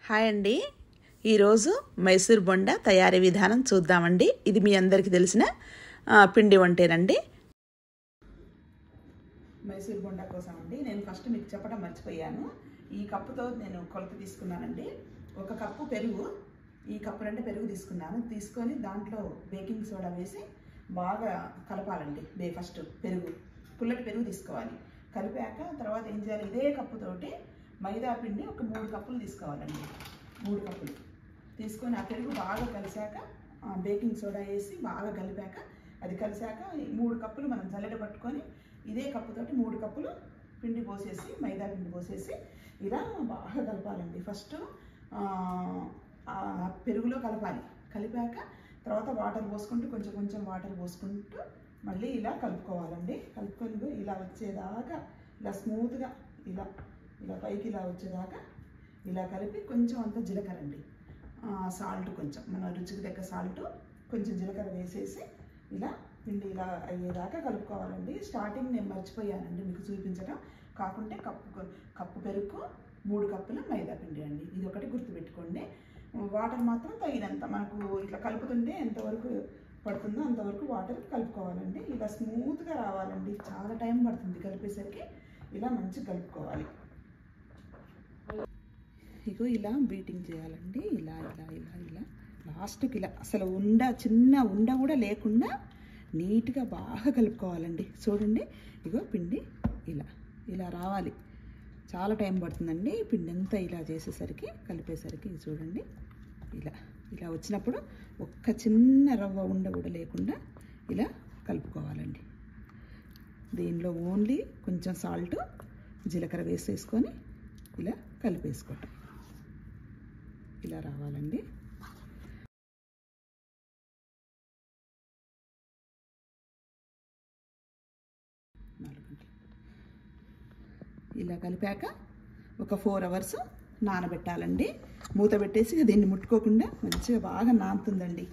Hi అండి. ఈరోజు మైసూర్ బొండ తయారీ విధానం చూద్దామండి. ఇది మీ అందరికీ తెలిసిన పిండి వంటేనండి. మైసూర్ బొండ కోసం అండి నేను ఫస్ట్ మీకు చెప్పడం మర్చిపోయాను. ఈ కప్పుతో నేను కొలత తీసుకున్నానండి. 1 కప్పు పెరుగు, ఈ కప్పు అంటే పెరుగు తీసుకొని దాంట్లో బేకింగ్ సోడా వేసి బాగా కలపాలండి. ఫస్ట్ పుల్లటి పెరుగు తీసుకోవాలి. కలిపాక తర్వాత ఏం చేయాలి, ఇదే కప్పుతోటి మైదా పిండి ఒక 3 కప్పులు తీసుకోవాలండి. 3 కప్పులు తీసుకొని ఆ పెరుగు బాగా కలిసాక బేకింగ్ సోడా వేసి బాగా కలిపాక అది కలిసాక 3 కప్పులు మనం జల్లెడ పట్టుకొని ఇదే కప్పుతోటి 3 కప్పులు పిండి పోసేసి మైదా పిండి పోసేసి ఇలా బాగా కలపాలండి. ఫస్ట్ పెరుగులో కలిపాక తర్వాత వాటర్ పోసుకుంటూ కొంచెం వాటర్ పోసుకుంటూ మళ్ళీ ఇలా కలుపుకోవాలండి. కలుపుకొని ఇలా వచ్చేదాకా ఇలా స్మూత్గా ఇలా పైకి ఇలా వచ్చేదాకా ఇలా కలిపి కొంచెం అంత జీలకర్ర అండి, సాల్ట్ కొంచెం మన రుచికి తగ్గ సాల్ట్ కొంచెం జీలకర్ర వేసేసి ఇలా పిండి ఇలా అయ్యేదాకా కలుపుకోవాలండి. స్టార్టింగ్ నేను మర్చిపోయానండి మీకు చూపించడం. కాకుంటే కప్పు పెరుగు 3 కప్పుల మైదా పిండి అండి. ఇది ఒకటి గుర్తుపెట్టుకోండి. వాటర్ మాత్రం తగినంత మనకు ఇట్లా కలుపుతుంటే ఎంతవరకు పడుతుందో అంతవరకు వాటర్ కలుపుకోవాలండి. ఇలా స్మూత్గా రావాలండి. చాలా టైం పడుతుంది కలిపేసరికి. ఇలా మంచిగా కలుపుకోవాలి. ఇగో ఇలా బీటింగ్ చేయాలండి. ఇలా లాస్ట్కి ఇలా అసలు చిన్న ఉండ కూడా లేకుండా నీట్గా బాగా కలుపుకోవాలండి. చూడండి, ఇగో పిండి ఇలా రావాలి. చాలా టైం పడుతుందండి పిండి అంతా ఇలా చేసేసరికి కలిపేసరికి. చూడండి, ఇలా వచ్చినప్పుడు ఒక్క చిన్న రవ్వ ఉండ కూడా లేకుండా ఇలా కలుపుకోవాలండి. దీనిలో ఓన్లీ కొంచెం సాల్ట్ జీలకర్ర వేసేసుకొని ఇలా కలిపేసుకోవటం. ఇలా రావాలండి. ఇలా కలిపాక ఒక 4 అవర్స్ నానబెట్టాలండి. మూత పెట్టేసి దీన్ని ముట్టుకోకుండా మంచిగా బాగా నానుతుందండి.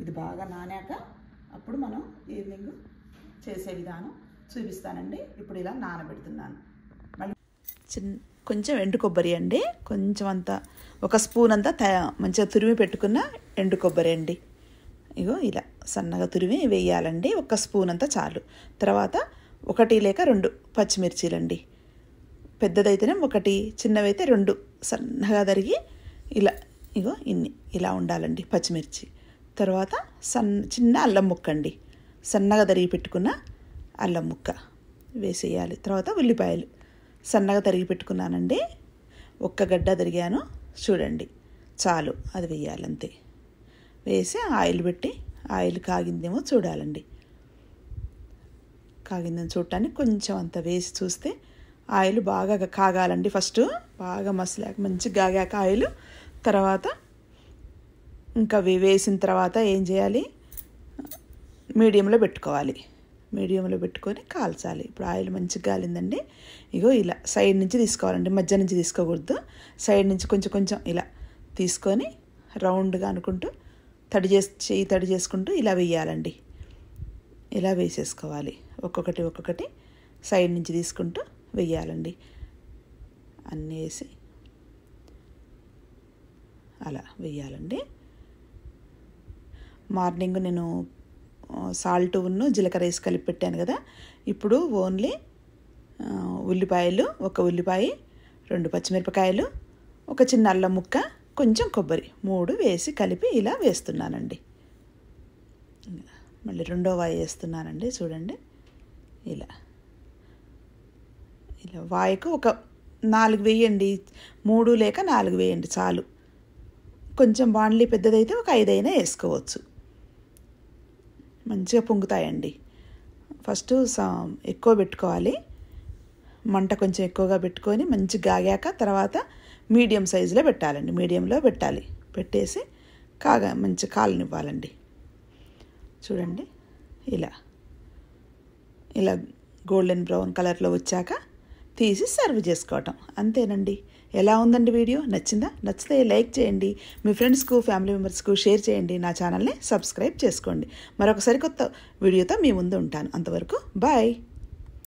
ఇది బాగా నానాక అప్పుడు మనం ఈవినింగ్ చేసే విధానం చూపిస్తానండి. ఇప్పుడు ఇలా నానబెడుతున్నాను. మళ్ళీ కొంచెం ఎండు కొబ్బరి అండి, కొంచెం అంతా 1 స్పూన్ అంతా మంచిగా తురిమి పెట్టుకున్న ఎండు కొబ్బరి అండి. ఇగో ఇలా సన్నగా తురిమి వేయాలండి. 1 స్పూన్ అంతా చాలు. తర్వాత 1 లేక 2 పచ్చిమిర్చీలండి. పెద్దదైతేనే 1, చిన్నవైతే 2 సన్నగా తరిగి ఇగో ఇన్ని ఇలా ఉండాలండి పచ్చిమిర్చి. తర్వాత చిన్న అల్లం ముక్క అండి, సన్నగా తరిగి పెట్టుకున్న అల్లం ముక్క వేసేయాలి. తర్వాత ఉల్లిపాయలు సన్నగా తరిగి పెట్టుకున్నానండి. 1 గడ్డ తరిగాను, చూడండి చాలు, అది వేయాలంతే. వేసి ఆయిల్ పెట్టి ఆయిల్ కాగిందేమో చూడాలండి. కాగిందని చూడటానికి కొంచెం అంత వేసి చూస్తే ఆయిల్ బాగా కాగాలండి. ఫస్ట్ బాగా మసలాక మంచిగా కాగాక ఆయిల్ తర్వాత ఇంకా వేసిన తర్వాత ఏం చేయాలి, మీడియంలో పెట్టుకోవాలి. మీడియంలో పెట్టుకొని కాల్చాలి. ఇప్పుడు ఆయిల్ మంచిగా కాలిందండి. ఇగో ఇలా సైడ్ నుంచి తీసుకోవాలండి, మధ్య నుంచి తీసుకోకూడదు. సైడ్ నుంచి కొంచెం ఇలా తీసుకొని రౌండ్గా అనుకుంటూ చెయ్యి తడి చేసుకుంటూ ఇలా వేయాలండి. ఇలా వేసేసుకోవాలి. ఒక్కొక్కటి సైడ్ నుంచి తీసుకుంటూ వేయాలండి. అన్నీ వేసి అలా వేయాలండి. మార్నింగ్ నేను సాల్ట్ జీలకర్ర వేసి కలిపి పెట్టాను కదా. ఇప్పుడు ఓన్లీ ఉల్లిపాయలు, 1 ఉల్లిపాయ, 2 పచ్చిమిరపకాయలు, 1 చిన్న అల్లం ముక్క, కొంచెం కొబ్బరి 3 వేసి కలిపి ఇలా వేస్తున్నానండి. మళ్ళీ 2వ వాయి వేస్తున్నానండి. చూడండి, ఇలా వాయికు 4 వేయండి. 3 లేక 4 వేయండి చాలు. కొంచెం బాండ్లీ పెద్దదైతే 5 అయినా వేసుకోవచ్చు. మంచిగా పొంగుతాయండి. ఫస్ట్ ఎక్కువ పెట్టుకోవాలి, మంట కొంచెం ఎక్కువగా పెట్టుకొని మంచిగా గాగాక తర్వాత మీడియం సైజులో పెట్టాలండి. మీడియంలో పెట్టేసి మంచి కాలనివ్వాలండి. చూడండి, ఇలా గోల్డెన్ బ్రౌన్ కలర్లో వచ్చాక తీసి సర్వ్ చేసుకోవటం, అంతేనండి. ఎలా ఉందండి వీడియో? నచ్చితే లైక్ చేయండి. మీ ఫ్రెండ్స్కు, ఫ్యామిలీ మెంబర్స్కు షేర్ చేయండి. నా ఛానల్ని సబ్స్క్రైబ్ చేసుకోండి. మరొక సరికొత్త వీడియోతో మీ ముందు ఉంటాను. అంతవరకు బాయ్.